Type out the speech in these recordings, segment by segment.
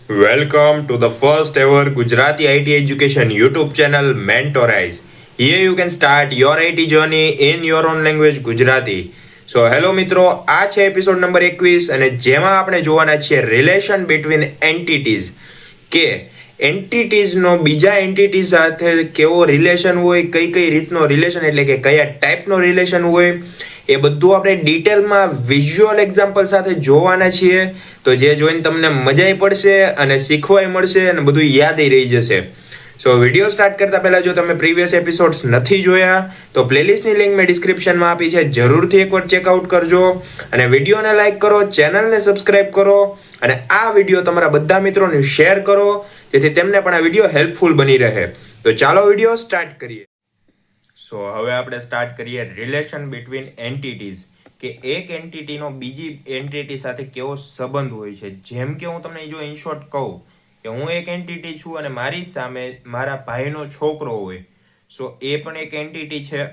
Welcome to the first ever Gujarati IT education YouTube channel Mentorize. Here you can start your IT journey in your own language Gujarati. So hello મિત્રો, આ છે episode number 21 અને જેમાં આપણે જોવાના છીએ relation between entities કે એન્ટિટીઝનો બીજા એન્ટિટી સાથે કેવો રિલેશન હોય, કઈ રીતનો રિલેશન એટલે કે કયા ટાઈપનો રિલેશન હોય એ બધું આપણે ડિટેલમાં વિઝ્યુઅલ એક્ઝામ્પલ સાથે જોવાના છીએ. તો જે જોઈને તમને મજાય પડશે અને શીખવાય મળશે અને બધું યાદય રહી જશે. સો વિડીયો સ્ટાર્ટ કરતા પહેલા જો તમે પ્રીવિયસ એપિસોડ્સ નથી જોયા તો પ્લેલિસ્ટની લિંક મેં ડિસ્ક્રિપ્શનમાં આપી છે, જરૂરથી એકવાર ચેકઆઉટ કરજો અને વિડીયોને લાઈક કરો, ચેનલને સબસ્ક્રાઇબ કરો અને આ વિડીયો તમારા બધા મિત્રોને શેર કરો જેથી તેમને પણ આ વિડીયો હેલ્પફુલ બની રહે. તો ચાલો વિડીયો સ્ટાર્ટ કરીએ. સો હવે આપણે સ્ટાર્ટ કરીએ રિલેશન બિટવીન એન્ટિટીઝ કે એક એન્ટિટીનો બીજી એન્ટિટી સાથે કેવો સંબંધ હોય છે. જેમ કે હું તમને જો ઇન શોર્ટ કહું કે હું એક એન્ટિટી છું અને મારી સામે મારા ભાઈનો છોકરો હોય, સો એ પણ એક એન્ટિટી છે.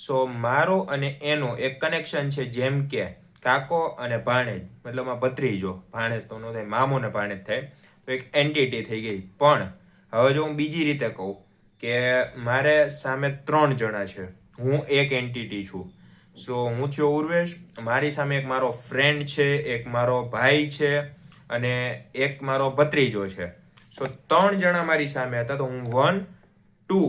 સો મારો અને એનો એક કનેક્શન છે, જેમ કે કાકો અને ભાણેજ, મતલબ આ ભત્રીજો, ભાણેજ તો ન થાય, મામો ને ભાણેજ થાય, તો એક એન્ટિટી થઈ ગઈ. પણ હવે જો હું બીજી રીતે કહું કે મારે સામે 3 જણા છે, હું એક એન્ટિટી છું. સો હું થયો ઉર્વેશ, મારી સામે એક મારો ફ્રેન્ડ છે, એક મારો ભાઈ છે અને એક મારો ભત્રીજો છે. સો 3 જણા મારી સામે હતા, તો હું 1 2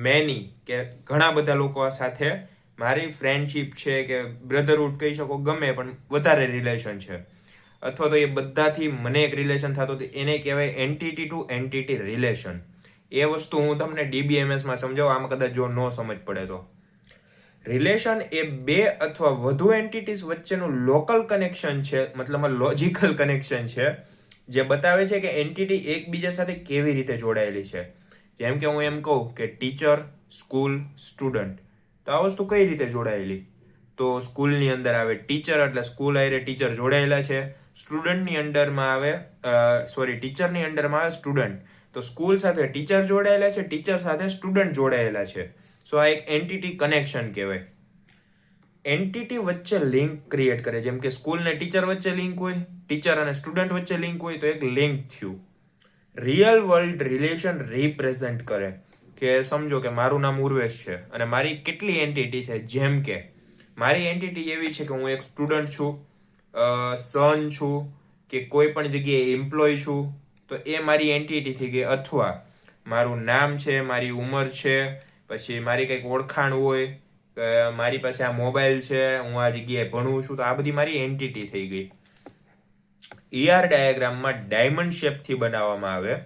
મેની કે ઘણા બધા લોકો સાથે મારી ફ્રેન્ડશીપ છે કે બ્રધરહુડ કહી શકો, ગમે પણ વધારે રિલેશન છે, અથવા તો એ બધાથી મને એક રિલેશન થતો તો એને કહેવાય એન્ટિટી ટુ એન્ટિટી રિલેશન. એ વસ્તુ હું તમને DBMS-માં સમજાવું, આમાં કદાચ જો ન સમજ પડે તો. રિલેશન એ 2 અથવા વધુ એન્ટિટીઝ વચ્ચેનું લોકલ કનેક્શન છે, મતલબ લોજિકલ કનેક્શન છે, જે બતાવે છે કે એન્ટિટી એકબીજા સાથે કેવી રીતે જોડાયેલી છે. જેમ કે હું એમ કહું કે ટીચર, સ્કૂલ, સ્ટુડન્ટ, તો આ વસ્તુ કઈ રીતે જોડાયેલી? તો સ્કૂલની અંદર આવે ટીચર એટલે સ્કૂલ હારે ટીચર જોડાયેલા છે. સ્ટુડન્ટની અંડરમાં આવે ટીચરની અંડરમાં આવે સ્ટુડન્ટ, તો સ્કૂલ સાથે ટીચર જોડાયેલા છે, ટીચર સાથે સ્ટુડન્ટ જોડાયેલા છે. સો આ એક એન્ટિટી કનેક્શન કહેવાય. એન્ટિટી વચ્ચે લિંક ક્રિએટ કરે, જેમ કે સ્કૂલ ને ટીચર વચ્ચે લિંક હોય, ટીચર અને સ્ટુડન્ટ વચ્ચે લિંક હોય, તો એક લિંક થયું. રિયલ વર્લ્ડ રિલેશન રિપ્રેઝન્ટ કરે કે સમજો કે મારું નામ ઉર્વેશ છે અને મારી કેટલી એન્ટિટી છે. જેમ કે મારી એન્ટિટી એવી છે કે હું એક સ્ટુડન્ટ છું, સન છું કે કોઈ પણ જગ્યાએ એમ્પ્લોય છું, તો એ મારી એન્ટિટી થઈ ગઈ. અથવા મારું નામ છે, મારી ઉંમર છે, પછી મારી કંઈક ઓળખાણ હોય, મારી પાસે આ મોબાઈલ છે, હું આ જગ્યાએ ભણું છું, તો આ બધી મારી એન્ટિટી થઈ ગઈ. ડાયાગ્રામમાં ડાયમંડ શેપથી બનાવવામાં આવે.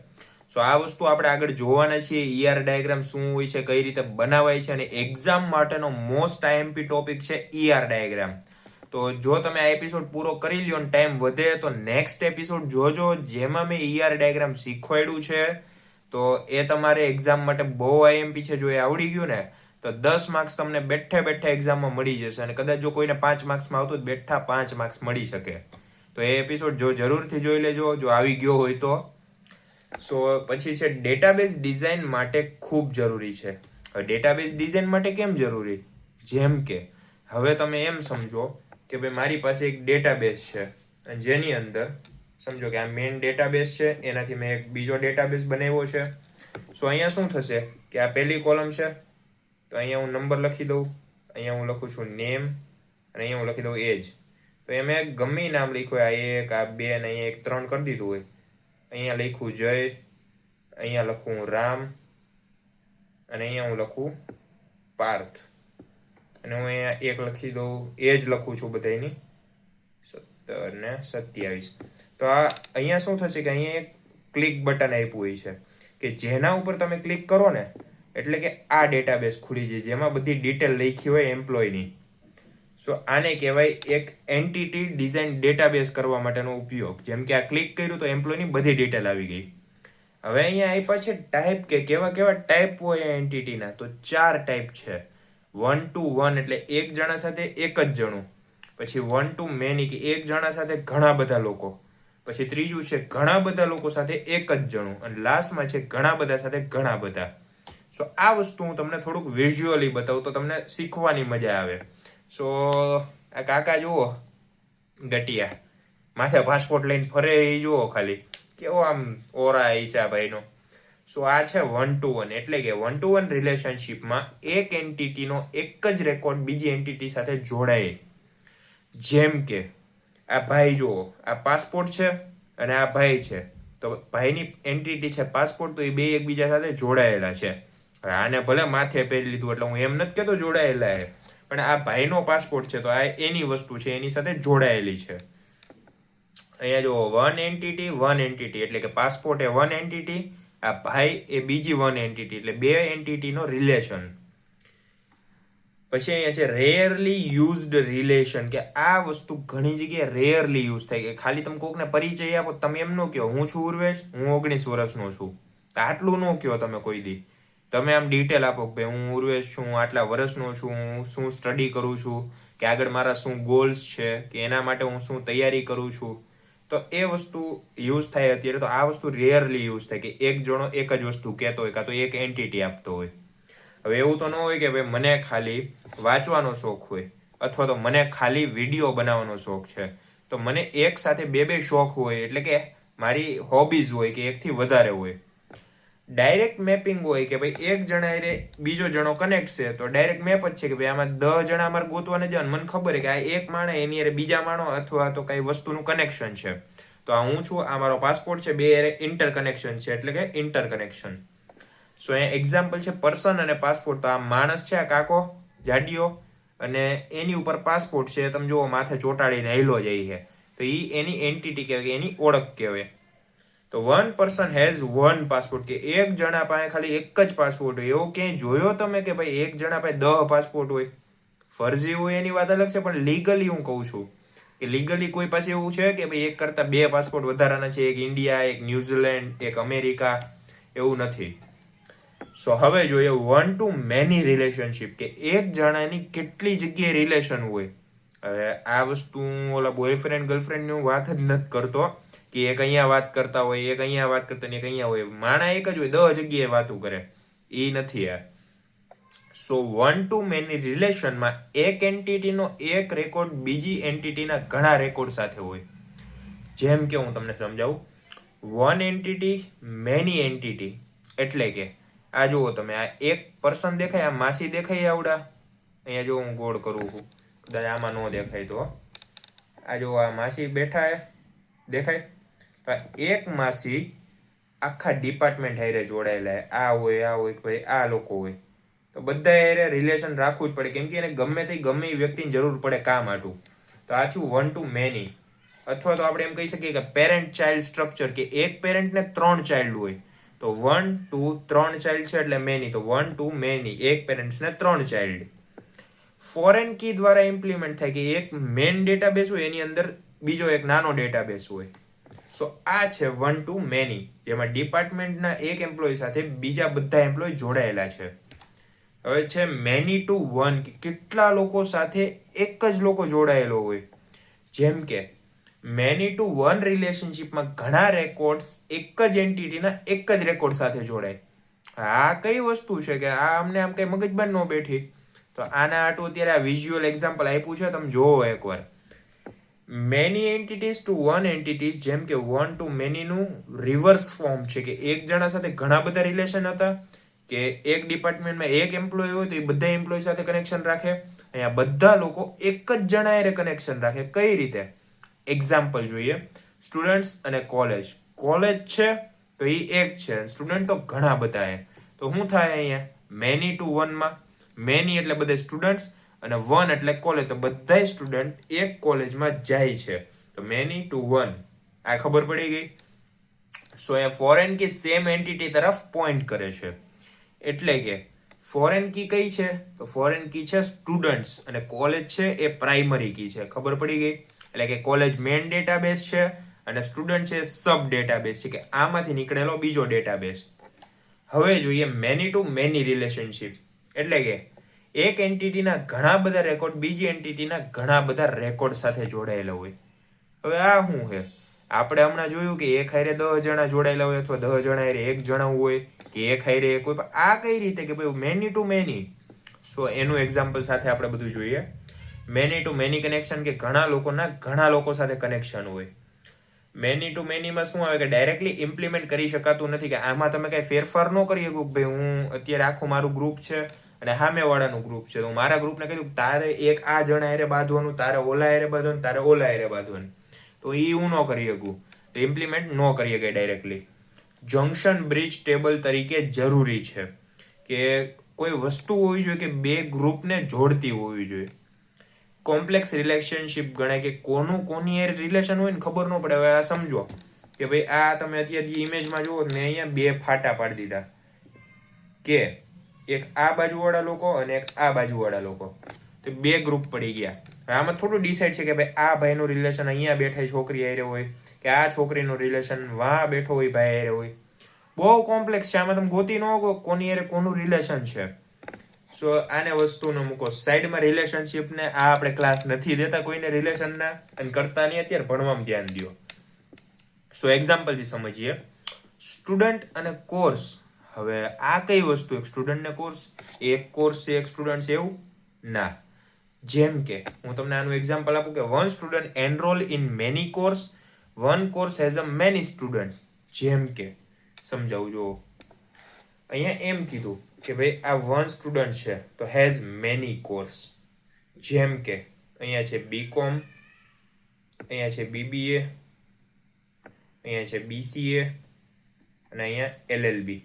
સો આ વસ્તુ આપણે આગળ જોવાના છીએ. ડાયાગ્રામ શું હોય છે, કઈ રીતે બનાવાય છે, અને એક્ઝામ માટેનો મોસ્ટ IMP ટોપિક છે ડાયાગ્રામ. તો જો તમે આ એપિસોડ પૂરો કરી લ્યો અને ટાઈમ વધે તો નેક્સ્ટ એપિસોડ જોજો, જેમાં મેં ડાયાગ્રામ શીખવાડ્યું છે. તો એ તમારે એક્ઝામ માટે બહુ IMP છે. જો એ આવડી ગયું ને તો 10 માર્ક્સ તમને બેઠા એક્ઝામમાં મળી જશે, અને કદાચ જો કોઈને 5 માર્ક્સમાં આવતું બેઠા 5 માર્ક્સ મળી શકે. તો એ એપિસોડ જો જરૂરથી જોઈ લેજો, જો આવી ગયો હોય તો. સો પછી છે ડેટાબેઝ ડિઝાઇન માટે ખૂબ જરૂરી છે. હવે ડેટાબેઝ ડિઝાઇન માટે કેમ જરૂરી? જેમ કે હવે તમે એમ સમજો કે ભાઈ મારી પાસે એક ડેટાબેઝ છે અને જેની અંદર સમજો કે આ મેઇન ડેટાબેઝ છે, એનાથી મેં એક બીજો ડેટાબેઝ બનાવ્યો છે. સો અહીંયા શું થશે કે આ પહેલી કોલમ છે, તો અહીંયા હું નંબર લખી દઉં, અહીંયા હું લખું છું નેમ અને અહીંયા હું લખી દઉં એજ. તો એ મેં ગમે નામ લખ્યું હોય, આ 1, આ 2 અને અહીંયા 1 3 કરી દીધું હોય. અહીંયા લખું જય, અહીંયા લખું રામ અને અહીંયા હું લખું પાર્થ, અને હું અહીંયા 1 લખી દઉં, એજ લખું છું બધાની 17 ને 27. તો આ અહીંયા શું થશે કે અહીંયા એક ક્લિક બટન આપ્યું હોય છે કે જેના ઉપર તમે ક્લિક કરો ને એટલે કે આ ડેટાબેઝ ખુલી જાય, જેમાં બધી ડિટેલ લખી હોય એમ્પ્લોયની. સો આને કહેવાય એક એન્ટિટી ડિઝાઇન ડેટાબેઝ કરવા માટેનો ઉપયોગ. જેમ કે આ ક્લિક કર્યું તો એમ્પ્લોયની બધી ડિટેલ આવી ગઈ. હવે અહીંયા આપ્યા છે ટાઈપ, કે કેવા ટાઈપ હોય એન્ટિટીના, તો 4 ટાઈપ છે. 1 to 1 એટલે એક જણા સાથે એક જ જણું, પછી 1 to many કે એક જણા સાથે ઘણા બધા લોકો, પછી ત્રીજું છે ઘણા બધા લોકો સાથે એક જ જણું, અને લાસ્ટમાં છે ઘણા બધા સાથે ઘણા બધા. સો આ વસ્તુ હું તમને થોડુંક વિઝ્યુઅલી બતાવું તો તમને શીખવાની મજા આવે. સો આ કાકા જુઓ ગટિયા, માથે પાસપોર્ટ લઈને ફરે એ જુઓ ખાલી, કેવો આમ ઓરા આવી છે આ ભાઈનો. સો આ છે 1-to-1 એટલે કે 1-to-1 રિલેશનશીપમાં એક એન્ટિટીનો એક જ રેકોર્ડ બીજી એન્ટિટી સાથે જોડાય. જેમ કે આ ભાઈ જુઓ, આ પાસપોર્ટ છે અને આ ભાઈ છે, તો ભાઈની એન્ટિટી છે પાસપોર્ટ, તો એ બે એકબીજા સાથે જોડાયેલા છે. હવે આને ભલે માથે પહેરી લીધું એટલે હું એમ નથી કહેતો જોડાયેલા છે, પણ આ ભાઈનો પાસપોર્ટ છે તો આ એની વસ્તુ છે, એની સાથે જોડાયેલી છે. અહીંયા જુઓ વન એન્ટિટી એટલે કે પાસપોર્ટ એ વન એન્ટિટી, આ ભાઈ એ બીજી વન એન્ટિટી, એટલે બે એન્ટિટીનો રિલેશન. પછી અહીંયા છે રેયરલી યુઝડ રિલેશન, કે આ વસ્તુ ઘણી જગ્યાએ રેયરલી યુઝ થાય, કે ખાલી તમે કોકને પરિચય આપો, તમે એમ ન કહો હું છું ઉર્વેશ, હું 19 વર્ષનો છું, આટલું ન કહો તમે કોઈ દી. તમે આમ ડિટેલ આપો કે હું ઉર્વેશ છું, આટલા વર્ષનો છું, હું શું સ્ટડી કરું છું, કે આગળ મારા શું ગોલ્સ છે, કે એના માટે હું શું તૈયારી કરું છું. તો એ વસ્તુ યુઝ થાય અત્યારે. તો આ વસ્તુ રેયરલી યુઝ થાય, કે એક જણો એક જ વસ્તુ કહેતો હોય, કાં તો એક એન્ટિટી આપતો હોય. હવે એવું તો ન હોય કે ભાઈ મને ખાલી વાંચવાનો શોખ હોય, અથવા તો મને ખાલી વિડીયો બનાવવાનો શોખ છે, તો મને એક સાથે બે શોખ હોય, એટલે કે મારી હોબીઝ હોય કે એકથી વધારે હોય. ડાયરેક્ટ મેપિંગ હોય કે ભાઈ એક જણા એ બીજો જણો કનેક્ટ છે, તો ડાયરેક્ટ મેપ જ છે કે ભાઈ આમાં 10 જણા અમારે ગોતવાને જાય, મને ખબર છે કે આ એક માણસ એની અરે બીજા માણો અથવા તો કઈ વસ્તુનું કનેક્શન છે. તો આ હું છું, આ મારો પાસપોર્ટ છે, બે ઇન્ટર કનેક્શન છે, એટલે કે ઇન્ટર કનેક્શન. સો એ એક્ઝામ્પલ છે પર્સન અને પાસપોર્ટ. તો આ માણસ છે, આ કાકો જાડિયો, અને એની ઉપર પાસપોર્ટ છે, તમે જુઓ માથે ચોંટાડીને હેલો જાય છે, તો એ એની એન્ટિટી કહેવાય, એની ઓળખ કહેવાય. તો one person has one passport, કે એક જણા પાસે ખાલી એક જ પાસપોર્ટ હોય. એવો ક્યાંય જોયો તમે કે ભાઈ એક જણા પાસે 10 પાસપોર્ટ હોય? ફરજી હોય એની વાત અલગ છે, પણ લીગલી હું કહું છું કે લીગલી કોઈ પાસે એવું છે કે ભાઈ એક કરતા 2 પાસપોર્ટ વધારાના છે, એક ઇન્ડિયા, એક ન્યુઝીલેન્ડ, એક અમેરિકા, એવું નથી. સો હવે જોઈએ 1-to-many રિલેશનશીપ, કે એક જણાની કેટલી જગ્યાએ રિલેશન હોય. હવે આ વસ્તુ ઓલા બોયફ્રેન્ડ ગર્લફ્રેન્ડની વાત જ નથી કરતો, કે એક અહીંયા વાત કરતા હોય, એક અહીંયા વાત કરતા ને એક અહીંયા હોય. માણા એક જ હોય, 10 જગ્યાએ વાતું કરે, એ નથી આ. સો 1-to-many રિલેશનમાં એક એન્ટિટીનો એક રેકોર્ડ બીજી એન્ટિટીના ઘણા રેકોર્ડ સાથે હોય. જેમ કે હું તમને સમજાવું, વન એન્ટિટી મેની એન્ટિટી, એટલે કે આ જુઓ તમે, આ એક પર્સન દેખાય, આ માસી દેખાય આવડા, અહીંયા જો હું ગોળ કરું છું, કદાચ આમાં ન દેખાય તો આ જો આ માસી બેઠા દેખાય. તો એક માસી આખા ડિપાર્ટમેન્ટ હારે જોડાયેલા, આ હોય ભાઈ આ લોકો હોય, તો બધા હારે રિલેશન રાખવું જ પડે, કેમ કે એને ગમે એ વ્યક્તિની જરૂર પડે કામ આટું. તો આ થયું 1-to-many. અથવા તો આપણે એમ કહી શકીએ કે પેરેન્ટ ચાઇલ્ડ સ્ટ્રક્ચર, કે એક પેરેન્ટને 3 ચાઇલ્ડ હોય, તો 1-to-3 ચાઇલ્ડ છે એટલે મેની, તો 1-to-many, એક પેરેન્ટ્સને 3 ચાઇલ્ડ. ફોરેન કી દ્વારા ઇમ્પ્લિમેન્ટ થાય, કે એક મેઇન ડેટાબેઝ હોય, એની અંદર બીજો એક નાનો ડેટાબેઝ હોય. સો આ છે 1-to-many, જેમાં ડિપાર્ટમેન્ટના એક એમ્પ્લોય સાથે બીજા બધા એમ્પ્લોય જોડાયેલા છે. હવે છે many-to-one, કે કેટલા લોકો સાથે એક જ લોકો જોડાયેલો હોય. જેમ કે many-to-one રિલેશનશીપમાં ઘણા રેકોર્ડ્સ એક જ એન્ટિટીના એક જ રેકોર્ડ સાથે જોડાય. આ કઈ વસ્તુ છે કે આ અમને આમ કઈ મગજમાં ન બેઠી? તો આના આટલું અત્યારે આ વિઝ્યુઅલ એક્ઝામ્પલ આપ્યું છે, તમે જોવો એકવાર. Many entities to one entities, જેમ કે 1-to-many નું રિવર્સ ફોર્મ છે, કે એક જણા સાથે ઘણા બધા રિલેશન હતા, કે એક ડિપાર્ટમેન્ટમાં એક એમ્પ્લોય હોય તો એ બધા એમ્પ્લોય સાથે કનેક્શન રાખે. અહીંયા બધા લોકો એક જ જણા હારે કનેક્શન રાખે. કઈ રીતે? એક્ઝામ્પલ જોઈએ, સ્ટુડન્ટ્સ અને કોલેજ. કોલેજ છે તો એ એક છે, સ્ટુડન્ટ તો ઘણા બધા છે, તો શું થાય અહીંયા many-to-one માં? મેની એટલે બધા સ્ટુડન્ટ્સ અને વન એટલે કોલેજ, તો બધા સ્ટુડન્ટ એક કોલેજમાં જાય છે, તો many-to-one. આ ખબર પડી ગઈ. સો એ ફોરેન કી સેમ એન્ટિટી તરફ પોઈન્ટ કરે છે, એટલે કે ફોરેન કી કઈ છે? તો ફોરેન કી છે સ્ટુડન્ટ્સ, અને કોલેજ છે એ પ્રાઇમરી કી છે. ખબર પડી ગઈ? એટલે કે કોલેજ મેઇન ડેટાબેઝ છે અને સ્ટુડન્ટ છે સબ ડેટાબેઝ છે, કે આમાંથી નીકળેલો બીજો ડેટાબેઝ. હવે જોઈએ many-to-many રિલેશનશીપ, એટલે કે એક એન્ટિટીના ઘણા બધા રેકોર્ડ બીજી એન્ટિટીના ઘણા બધા રેકોર્ડ સાથે જોડાયેલા હોય. હવે આ શું છે? આપણે હમણાં જોયું કે એક હારે 10 જણા જોડાયેલા હોય, અથવા 10 જણા હારે એક જણા હોય, કે એક હારે એક હોય. આ કઈ રીતે કે ભાઈ many-to-many? સો એનું એક્ઝામ્પલ સાથે આપણે બધું જોઈએ. many-to-many કનેક્શન, કે ઘણા લોકોના ઘણા લોકો સાથે કનેક્શન હોય. મેની ટુ મેનીમાં શું આવે કે ડાયરેક્ટલી ઇમ્પ્લિમેન્ટ કરી શકાતું નથી, કે આમાં તમે કઈ ફેરફાર ન કરી શકો. ભાઈ હું અત્યારે આખું મારું ગ્રુપ છે અને સામેવાળાનું ગ્રુપ છે, તો મારા ગ્રુપને કીધું તારે એક આ જણા હારે બાંધવાનું, તારે ઓલા હારે બાંધવાનું, તારે ઓલા હારે બાંધવાનું, તો એ હું ન કરી શકું, તો ઇમ્પ્લિમેન્ટ ન કરી શકાય ડાયરેક્ટલી. જંક્શન બ્રિજ ટેબલ તરીકે જરૂરી છે કે કોઈ વસ્તુ હોવી જોઈએ કે બે ગ્રુપને જોડતી હોવી જોઈએ. કોમ્પ્લેક્સ રિલેશનશિપ ગણાય કે કોનું કોની એ રિલેશન હોય ને ખબર ન પડે. હવે આ સમજો કે ભાઈ આ તમે અત્યારે જે ઇમેજમાં જુઓ, મેં અહીંયા બે ફાટા પાડી દીધા કે એક આ બાજુવાળા લોકો અને એક આ બાજુવાળા લોકો, તો બે ગ્રુપ પડી ગયા. આમાં થોડું ડિસાઇડ છે કે ભાઈ આ ભાઈનું રિલેશન અહીંયા બેઠા છોકરી હારે હોય, કે આ છોકરીનું રિલેશન વાં બેઠો હોય ભાઈ હારે હોય. બહુ કોમ્પ્લેક્સ છે, આમાં તમે ગોતી ન હો કોની હારે કોનું રિલેશન છે. સો આને વસ્તુનો મૂકો સાઈડમાં. રિલેશનશિપને આ આપણે ક્લાસ નથી દેતા કોઈને રિલેશનના, અને કરતા નહીં, અત્યારે ભણવામાં ધ્યાન દો. સો એક્ઝામ્પલથી સમજીએ. સ્ટુડન્ટ અને કોર્સ. હવે આ કઈ વસ્તુ, એક સ્ટુડન્ટ ને કોર્સ, એક કોર્સ છે એક સ્ટુડન્ટ છે એવું ના. જેમ કે હું તમને આનું એક્ઝામ્પલ આપું કે one student enrol in many course, one course has a many student. જેમ કે સમજાવું જો, અહીંયા એમ કીધું કે ભાઈ આ વન સ્ટુડન્ટ છે તો હેઝ મેની કોર્સ. જેમ કે અહીંયા છે બીકોમ, અહીંયા છે બીબીએ, અહીંયા છે બીસીએ અને અહીંયા એલએલબી.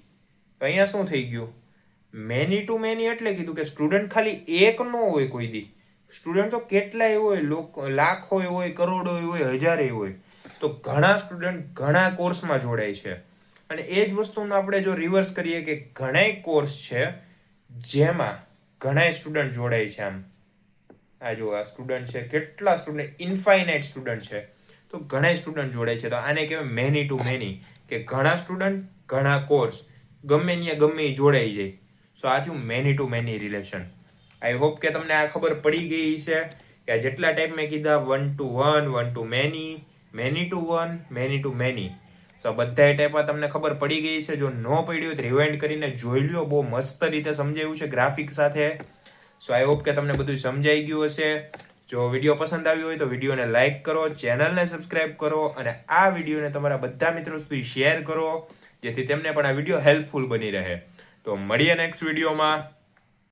તો અહીંયા શું થઈ ગયું, મેની ટુ મેની એટલે કીધું કે સ્ટુડન્ટ ખાલી એક ન હોય કોઈ દી, સ્ટુડન્ટ તો કેટલાય હોય, લાખો હોય, કરોડો હોય, હજારે હોય. તો ઘણા સ્ટુડન્ટ ઘણા કોર્સમાં જોડાય છે. અને એ જ વસ્તુનું આપણે જો રિવર્સ કરીએ કે ઘણાય કોર્સ છે જેમાં ઘણાય સ્ટુડન્ટ જોડાય છે. આમ આ જો આ સ્ટુડન્ટ છે, કેટલા સ્ટુડન્ટ, ઇન્ફાઇનાઇટ સ્ટુડન્ટ છે, તો ઘણાય સ્ટુડન્ટ જોડાય છે. તો આને કહેવાય મેની ટુ મેની, કે ઘણા સ્ટુડન્ટ ઘણા કોર્સ ગમે ત્યાં ગમે એ જોડાઈ જાય. સો આ થયું many to many relation. I hope કે તમને આ ખબર પડી ગઈ છે કે આ જેટલા ટાઈપ મેં કીધા, 1 to 1, 1 to many, many to 1, many to many. તો બધા ટાઈપમાં તમને ખબર પડી ગઈ છે. જો ન પડી હોય તો રિવાઇન્ડ કરીને જોઈ લ્યો, બહુ મસ્ત રીતે સમજાવ્યું છે ગ્રાફિક સાથે. સો આઈ હોપ કે તમને બધું સમજાઈ ગયું હશે. જો વિડીયો પસંદ આવ્યો હોય તો વિડીયોને લાઇક કરો, ચેનલને સબસ્ક્રાઇબ કરો અને આ વિડીયોને તમારા બધા મિત્રો સુધી શેર કરો, જેથી તેમને પણ આ વિડીયો હેલ્પફુલ બની રહે. તો મળીએ નેક્સ્ટ વિડીયોમાં.